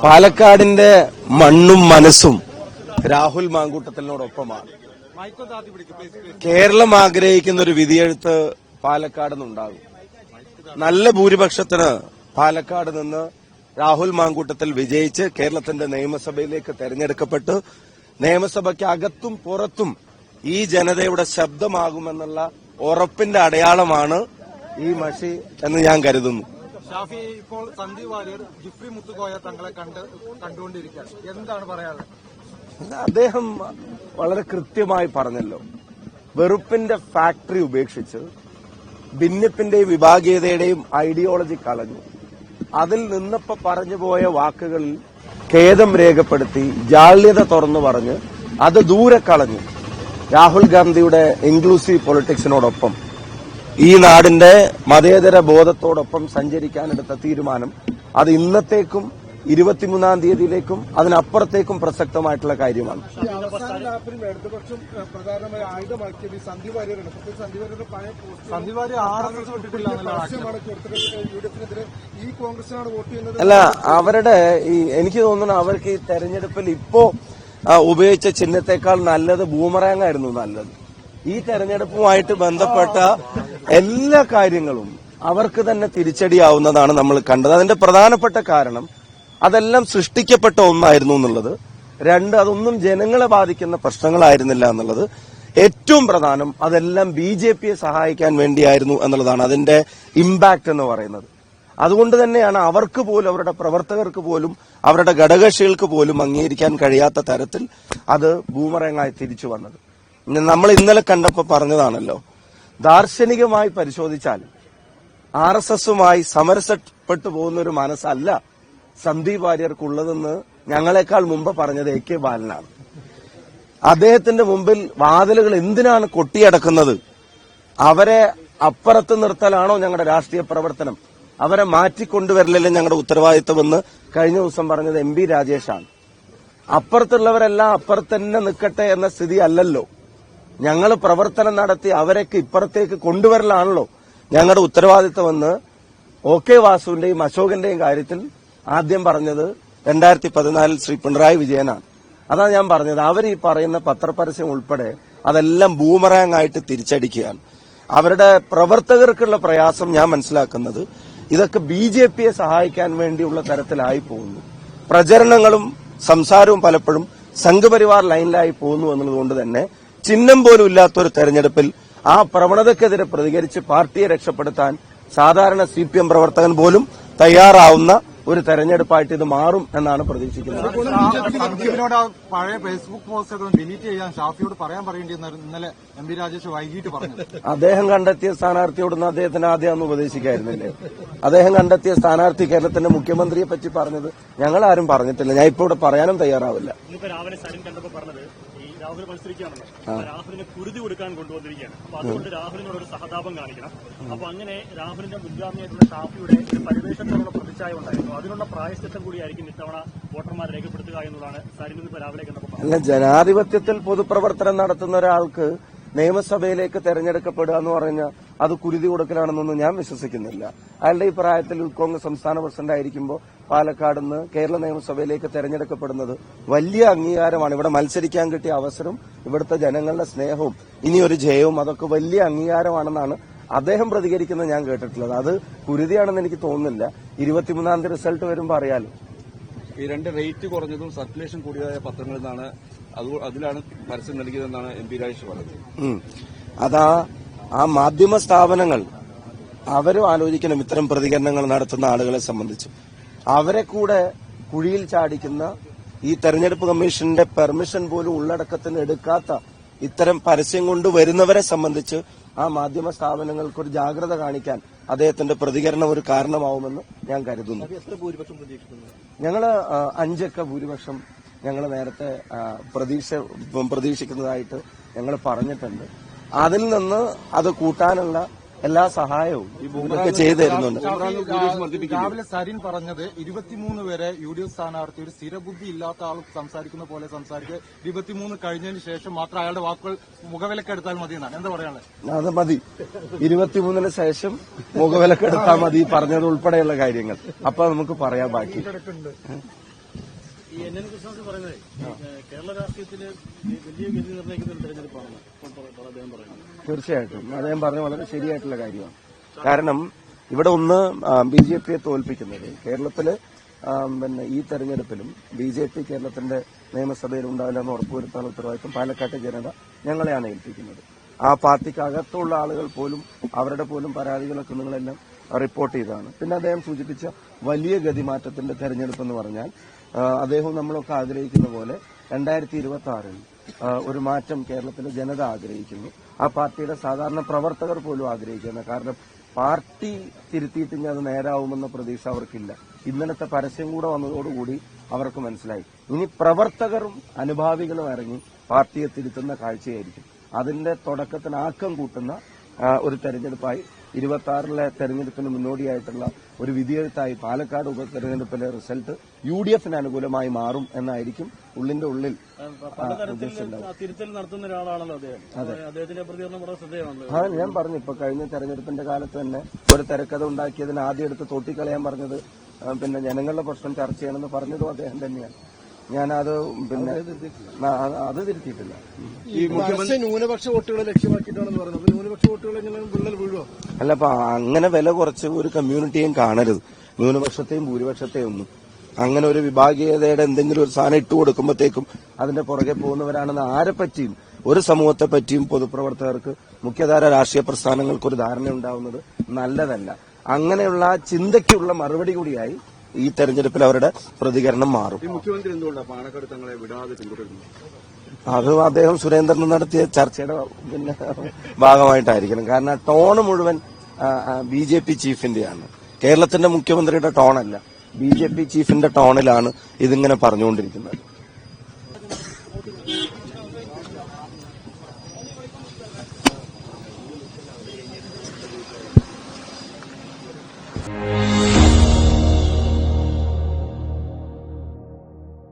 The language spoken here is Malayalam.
പാലക്കാടിന്റെ മണ്ണും മനസ്സും രാഹുൽ മാങ്കൂട്ടത്തിനോടൊപ്പമാണ്. കേരളം ആഗ്രഹിക്കുന്ന ഒരു വിധിയെഴുത്ത് പാലക്കാട് നിന്നുണ്ടാകും. നല്ല ഭൂരിപക്ഷത്തിന് പാലക്കാട് നിന്ന് രാഹുൽ മാങ്കൂട്ടത്തിൽ വിജയിച്ച് കേരളത്തിന്റെ നിയമസഭയിലേക്ക് തെരഞ്ഞെടുക്കപ്പെട്ട് നിയമസഭയ്ക്ക് അകത്തും പുറത്തും ഈ ജനതയുടെ ശബ്ദമാകുമെന്നുള്ള ഉറപ്പിന്റെ അടയാളമാണ് ഈ മഷി എന്ന് ഞാൻ കരുതുന്നു. ഷാഫി, ഇപ്പോൾ സന്ദീപ് വാര്യർ ജിഫ്രി മുത്തുകോയ തങ്ങളെ കണ്ടുകൊണ്ടിരിക്കുകയാണ്. എന്താണ് പറയാനുള്ളത്? അദ്ദേഹം വളരെ കൃത്യമായി പറഞ്ഞല്ലോ, വെറുപ്പിന്റെ ഫാക്ടറി ഉപേക്ഷിച്ച് ഭിന്നിപ്പിന്റെയും വിഭാഗീയതയുടെയും ഐഡിയോളജി കളഞ്ഞു. അതിൽ നിന്നപ്പോ പറഞ്ഞുപോയ വാക്കുകളിൽ ഖേദം രേഖപ്പെടുത്തി ജാള്യത തുറന്നു പറഞ്ഞ് അത് ദൂരെ കളഞ്ഞു. രാഹുൽ ഗാന്ധിയുടെ ഇൻക്ലൂസീവ് പൊളിറ്റിക്സിനോടൊപ്പം ഈ നാടിന്റെ മതേതര ബോധത്തോടൊപ്പം സഞ്ചരിക്കാനെടുത്ത തീരുമാനം അത് ഇന്നത്തേക്കും 23-ാം തീയതിയിലേക്കും അതിനപ്പുറത്തേക്കും പ്രസക്തമായിട്ടുള്ള കാര്യമാണ്. അല്ല, അവരുടെ എനിക്ക് തോന്നുന്നു അവർക്ക് ഈ തെരഞ്ഞെടുപ്പിൽ ഇപ്പോ ഉപയോഗിച്ച ചിഹ്നത്തെക്കാൾ നല്ലത് ബൂമറാങ് ആയിരുന്നു നല്ലത്. ഈ തെരഞ്ഞെടുപ്പുമായിട്ട് ബന്ധപ്പെട്ട എല്ലാ കാര്യങ്ങളും അവർക്ക് തന്നെ തിരിച്ചടിയാവുന്നതാണ് നമ്മൾ കണ്ടത്. അതിന്റെ പ്രധാനപ്പെട്ട കാരണം അതെല്ലാം സൃഷ്ടിക്കപ്പെട്ട ഒന്നായിരുന്നു എന്നുള്ളത്. രണ്ട്, അതൊന്നും ജനങ്ങളെ ബാധിക്കുന്ന പ്രശ്നങ്ങളായിരുന്നില്ല എന്നുള്ളത്. ഏറ്റവും പ്രധാനം, അതെല്ലാം BJPയെ സഹായിക്കാൻ വേണ്ടിയായിരുന്നു എന്നുള്ളതാണ് അതിന്റെ ഇമ്പാക്ട് എന്ന് പറയുന്നത്. അതുകൊണ്ട് തന്നെയാണ് അവർക്ക് പോലും, അവരുടെ പ്രവർത്തകർക്ക് പോലും, അവരുടെ ഘടകകക്ഷികൾക്ക് പോലും അംഗീകരിക്കാൻ കഴിയാത്ത തരത്തിൽ അത് ബൂമറാങ്ങായി തിരിച്ചു വന്നത്. നമ്മൾ ഇന്നലെ കണ്ടപ്പോൾ പറഞ്ഞതാണല്ലോ, ദാർശനികമായി പരിശോധിച്ചാൽ RSSുമായി സമരസപ്പെട്ടു പോകുന്ന ഒരു മനസ്സല്ല സന്ദീപ് വാര്യർക്കുള്ളതെന്ന് ഞങ്ങളെക്കാൾ മുമ്പ് പറഞ്ഞത് AK ബാലനാണ്. അദ്ദേഹത്തിന്റെ മുമ്പിൽ വാതിലുകൾ എന്തിനാണ് കൊട്ടിയടക്കുന്നത്? അവരെ അപ്പുറത്ത് നിർത്തലാണോ ഞങ്ങളുടെ രാഷ്ട്രീയ പ്രവർത്തനം? അവരെ മാറ്റിക്കൊണ്ടുവരലല്ലേ ഞങ്ങളുടെ ഉത്തരവാദിത്വമെന്ന് കഴിഞ്ഞ ദിവസം പറഞ്ഞത് MP രാജേഷാണ്. അപ്പുറത്തുള്ളവരെല്ലാം അപ്പുറത്ത് തന്നെ നിൽക്കട്ടെ എന്ന സ്ഥിതി അല്ലല്ലോ. ഞങ്ങൾ പ്രവർത്തനം നടത്തി അവരൊക്കെ ഇപ്പുറത്തേക്ക് കൊണ്ടുവരലാണല്ലോ ഞങ്ങളുടെ ഉത്തരവാദിത്തമെന്ന് OK വാസുവിന്റെയും അശോകന്റെയും കാര്യത്തിൽ ആദ്യം പറഞ്ഞത് 2014 ശ്രീ പിണറായി വിജയനാണ്. അതാണ് ഞാൻ പറഞ്ഞത്, അവർ ഈ പറയുന്ന പത്രപരസ്യം ഉൾപ്പെടെ അതെല്ലാം ബൂമറാങ് ആയിട്ട് തിരിച്ചടിക്കുകയാണ്. അവരുടെ പ്രവർത്തകർക്കുള്ള പ്രയാസം ഞാൻ മനസ്സിലാക്കുന്നത് ഇതൊക്കെ BJPയെ സഹായിക്കാൻ വേണ്ടിയുള്ള തരത്തിലായി പോകുന്നു. പ്രചരണങ്ങളും സംസാരവും പലപ്പോഴും സംഘപരിവാർ ലൈനിലായി പോകുന്നു എന്നുള്ളതുകൊണ്ട് തന്നെ ചിഹ്നം പോലും ഇല്ലാത്തൊരു തെരഞ്ഞെടുപ്പിൽ ആ പ്രവണതയ്ക്കെതിരെ പ്രതികരിച്ച് പാർട്ടിയെ രക്ഷപ്പെടുത്താൻ സാധാരണ CPM പ്രവർത്തകൻ പോലും തയ്യാറാവുന്ന ഒരു തെരഞ്ഞെടുപ്പായിട്ട് ഇത് മാറും എന്നാണ് പ്രതീക്ഷിക്കുന്നത്. സന്ദീപിനോട് പഴയ ഫേസ്ബുക്ക് പോസ്റ്റ് ഡിലീറ്റ് ചെയ്യാൻ ഷാഫിയോട് പറയേണ്ടിയിരുന്നായിരുന്നു ഇന്നലെ MP രാജേഷ് വൈകിട്ട് പറഞ്ഞു. അദ്ദേഹം കണ്ടെത്തിയ സ്ഥാനാർത്ഥിയോടൊന്ന് അദ്ദേഹത്തിന് ആദ്യം ഒന്ന് ഉപദേശിക്കായിരുന്നില്ലേ? അദ്ദേഹം കണ്ടെത്തിയ സ്ഥാനാർത്ഥി കേരളത്തിന്റെ മുഖ്യമന്ത്രിയെ പറ്റി പറഞ്ഞത് ഞങ്ങളാരും പറഞ്ഞിട്ടില്ല. ഞാൻ ഇപ്പോൾ ഇവിടെ പറയാനും തയ്യാറാവില്ല. രാഹുൽ മത്സരിക്കുകയാണല്ലോ, രാഹുലിന് കുരുതി കൊടുക്കാൻ കൊണ്ടുവന്നിരിക്കുകയാണ്. അപ്പൊ അതുകൊണ്ട് രാഹുലിനോട് ഒരു സഹതാപം കാണിക്കണം. അപ്പൊ അങ്ങനെ രാഹുലിന്റെ മുൻഗാമിയായിട്ടുള്ള ഷാഫിയുടെ ഒരു പരിവേഷത്തോടുള്ള പ്രതിച്ഛായ ഉണ്ടായിരുന്നു. അതിനുള്ള പ്രായശ്ചിത്തം കൂടിയായിരിക്കും ഇത്തവണ വോട്ടർമാരെ രേഖപ്പെടുത്തുക എന്നുള്ളതാണ് സരിൻ ഇന്ന് രാവിലെ കണ്ടപ്പോൾ. അല്ല, ജനാധിപത്യത്തിൽ പൊതുപ്രവർത്തനം നടത്തുന്ന ഒരാൾക്ക് നിയമസഭയിലേക്ക് തെരഞ്ഞെടുക്കപ്പെടുക എന്ന് പറഞ്ഞാൽ അത് കുരുതി കൊടുക്കലാണെന്നൊന്നും ഞാൻ വിശ്വസിക്കുന്നില്ല. അയാളുടെ ഈ പ്രായത്തിൽ കോൺഗ്രസ് സംസ്ഥാന പ്രസിഡന്റ് ആയിരിക്കുമ്പോൾ പാലക്കാട് നിന്ന് കേരള നിയമസഭയിലേക്ക് തെരഞ്ഞെടുക്കപ്പെടുന്നത് വലിയ അംഗീകാരമാണ്. ഇവിടെ മത്സരിക്കാൻ കിട്ടിയ അവസരം, ഇവിടുത്തെ ജനങ്ങളുടെ സ്നേഹവും ഇനിയൊരു ജയവും അതൊക്കെ വലിയ അംഗീകാരമാണെന്നാണ് അദ്ദേഹം പ്രതികരിക്കുന്നത് ഞാൻ കേട്ടിട്ടുള്ളത്. അത് കുരുതിയാണെന്ന് എനിക്ക് തോന്നുന്നില്ല. 23-ാം തീയതി റിസൾട്ട് വരുമ്പോൾ അറിയാലോ. ഈ രണ്ട് റേറ്റ് കുറഞ്ഞതും സർക്കുലേഷൻ കൂടിയതായ പത്രങ്ങളിൽ നിന്നാണ്, അതിലാണ് പരസ്യം നൽകിയതെന്നാണ് MP രാജേഷ് പറഞ്ഞത്. അതാ ആ മാധ്യമ സ്ഥാപനങ്ങൾ അവരും ആലോചിക്കണം ഇത്തരം പ്രതികരണങ്ങൾ നടത്തുന്ന ആളുകളെ സംബന്ധിച്ച്. അവരെ കൂടെ കുഴിയിൽ ചാടിക്കുന്ന, ഈ തെരഞ്ഞെടുപ്പ് കമ്മീഷന്റെ പെർമിഷൻ പോലും ഉള്ളടക്കത്തിന് എടുക്കാത്ത ഇത്തരം പരസ്യം കൊണ്ടുവരുന്നവരെ സംബന്ധിച്ച് ആ മാധ്യമ സ്ഥാപനങ്ങൾക്കൊരു ജാഗ്രത കാണിക്കാൻ അദ്ദേഹത്തിന്റെ പ്രതികരണം ഒരു കാരണമാവുമെന്ന് ഞാൻ കരുതുന്നു. ഞങ്ങള് 5 ഭൂരിപക്ഷം ഞങ്ങൾ നേരത്തെ പ്രതീക്ഷിക്കുന്നതായിട്ട് ഞങ്ങൾ പറഞ്ഞിട്ടുണ്ട്. അതിൽ നിന്ന് അത് കൂട്ടാനുള്ള എല്ലാ സഹായവും ഇതൊക്കെ ചെയ്തു തരുന്നുണ്ട്. രാവിലെ സരിൻ പറഞ്ഞത് 23 വരെ UDF സ്ഥാനാർത്ഥി ഒരു സ്ഥിരബുദ്ധി ഇല്ലാത്ത ആൾ സംസാരിക്കുന്ന പോലെ സംസാരിക്കുക, 23 കഴിഞ്ഞതിന് ശേഷം മാത്രം അയാളുടെ വാക്കുകൾ മുഖവിലക്കെടുത്താൽ മതി എന്നാണ്. എന്താ പറയാനുള്ളത്? അത് മതി, 23-ന് ശേഷം മുഖവിലക്കെടുത്താൽ മതി പറഞ്ഞത് ഉൾപ്പെടെയുള്ള കാര്യങ്ങൾ. അപ്പൊ നമുക്ക് പറയാം ബാക്കി. ഈ NN കൃഷ്ണദാസ് പറയുന്നത് കേരള രാഷ്ട്രീയത്തില് വലിയ ഗതി നിർണ്ണയിക്കുന്ന ഒരു തെരഞ്ഞെടുപ്പാണ് അദ്ദേഹം പറയുന്നത്. തീർച്ചയായിട്ടും അദ്ദേഹം പറഞ്ഞ വളരെ ശരിയായിട്ടുള്ള കാര്യമാണ്. കാരണം ഇവിടെ ഒന്ന് BJPയെ തോൽപ്പിക്കുന്നത് കേരളത്തില് പിന്നെ ഈ തെരഞ്ഞെടുപ്പിലും BJP കേരളത്തിന്റെ നിയമസഭയിൽ ഉണ്ടാവില്ല എന്ന് ഉറപ്പുവരുത്താനുള്ള ഉത്തരവാദിത്വം പാലക്കാട്ടെ ജനത ഞങ്ങളെയാണ് ഏൽപ്പിക്കുന്നത്. ആ പാർട്ടിക്ക് അകത്തുള്ള ആളുകൾ പോലും അവരുടെ പോലും പരാതികളൊക്കെ നിങ്ങളെല്ലാം റിപ്പോർട്ട് ചെയ്തതാണ്. പിന്നെ അദ്ദേഹം സൂചിപ്പിച്ച വലിയ ഗതിമാറ്റത്തിന്റെ തെരഞ്ഞെടുപ്പ് എന്ന് പറഞ്ഞാൽ അദ്ദേഹവും നമ്മളൊക്കെ ആഗ്രഹിക്കുന്ന പോലെ 2026-ൽ ഒരു മാറ്റം കേരളത്തിലെ ജനത ആഗ്രഹിക്കുന്നു. ആ പാർട്ടിയുടെ സാധാരണ പ്രവർത്തകർ പോലും ആഗ്രഹിക്കുന്നു. കാരണം പാർട്ടി തിരുത്തിയിട്ടെങ്കിൽ അത് നേരാവുമെന്ന പ്രതീക്ഷ അവർക്കില്ല. ഇന്നലത്തെ പരസ്യം കൂടെ വന്നതോടുകൂടി അവർക്ക് മനസ്സിലായി ഇനി പ്രവർത്തകരും അനുഭാവികളും ഇറങ്ങി പാർട്ടിയെ തിരുത്തുന്ന കാഴ്ചയായിരിക്കും. അതിന്റെ തുടക്കത്തിന് ആക്കം കൂട്ടുന്ന ഒരു തെരഞ്ഞെടുപ്പായി 26-ലെ തെരഞ്ഞെടുപ്പിന് മുന്നോടിയായിട്ടുള്ള ഒരു വിധിയെഴുത്തായി പാലക്കാട് ഉപതെരഞ്ഞെടുപ്പിലെ റിസൾട്ട് UDFന് അനുകൂലമായി മാറും എന്നായിരിക്കും ഉള്ളിന്റെ ഉള്ളിൽ തിരുത്തൽ നടത്തുന്ന ഒരാളാണല്ലോ അദ്ദേഹം. അദ്ദേഹത്തിന്റെ പ്രതികരണം വളരെ ശ്രദ്ധേയമാണല്ലോ. ഞാൻ പറഞ്ഞു ഇപ്പൊ കഴിഞ്ഞ തെരഞ്ഞെടുപ്പിന്റെ കാലത്ത് തന്നെ ഒരു തിരക്കഥ ഉണ്ടാക്കിയതിന് ആദ്യം എടുത്ത് തൊട്ടിക്കളയാൻ പറഞ്ഞത് പിന്നെ ജനങ്ങളുടെ പ്രശ്നം ചർച്ച ചെയ്യണമെന്ന് പറഞ്ഞതും അദ്ദേഹം തന്നെയാണ്. ഞാനത് പിന്നെ അത് തിരുത്തിയിട്ടില്ല. ഈ മുഖ്യമന്ത്രി ന്യൂനപക്ഷ വോട്ടുകളെ ലക്ഷ്യമാക്കിയിട്ടാണെന്ന് പറയുന്നത്. ന്യൂനപക്ഷ വോട്ടുകൾ എങ്ങനെ വിള്ളൽ വീഴുമോ? അല്ല, അപ്പൊ അങ്ങനെ വില കുറച്ച് ഒരു കമ്മ്യൂണിറ്റിയും കാണരുത്. ന്യൂനപക്ഷത്തെയും ഭൂരിപക്ഷത്തെയും ഒന്നും അങ്ങനെ ഒരു വിഭാഗീയതയുടെ എന്തെങ്കിലും ഒരു സാധനം ഇട്ടു കൊടുക്കുമ്പോഴത്തേക്കും അതിന്റെ പുറകെ പോകുന്നവരാണെന്ന് ആരെപ്പറ്റിയും ഒരു സമൂഹത്തെ പറ്റിയും പൊതുപ്രവർത്തകർക്ക് മുഖ്യധാര രാഷ്ട്രീയ പ്രസ്ഥാനങ്ങൾക്ക് ഒരു ധാരണ ഉണ്ടാവുന്നത് നല്ലതല്ല. അങ്ങനെയുള്ള ചിന്തയ്ക്കുള്ള മറുപടി കൂടിയായി ഈ തെരഞ്ഞെടുപ്പിൽ അവരുടെ പ്രതികരണം മാറും. മുഖ്യമന്ത്രി എന്തുകൊണ്ടാണ് പാണക്കാട് തങ്ങളെ വിടാതെ പിന്തുടരുന്നത്? അത് അദ്ദേഹം സുരേന്ദ്രൻ നടത്തിയ ചർച്ചയുടെ പിന്നെ ഭാഗമായിട്ടായിരിക്കണം. കാരണം ടോണ് മുഴുവൻ BJP ചീഫിന്റെയാണ്. കേരളത്തിന്റെ മുഖ്യമന്ത്രിയുടെ ടോണല്ല, BJP ചീഫിന്റെ ടോണിലാണ് ഇതിങ്ങനെ പറഞ്ഞുകൊണ്ടിരിക്കുന്നത്.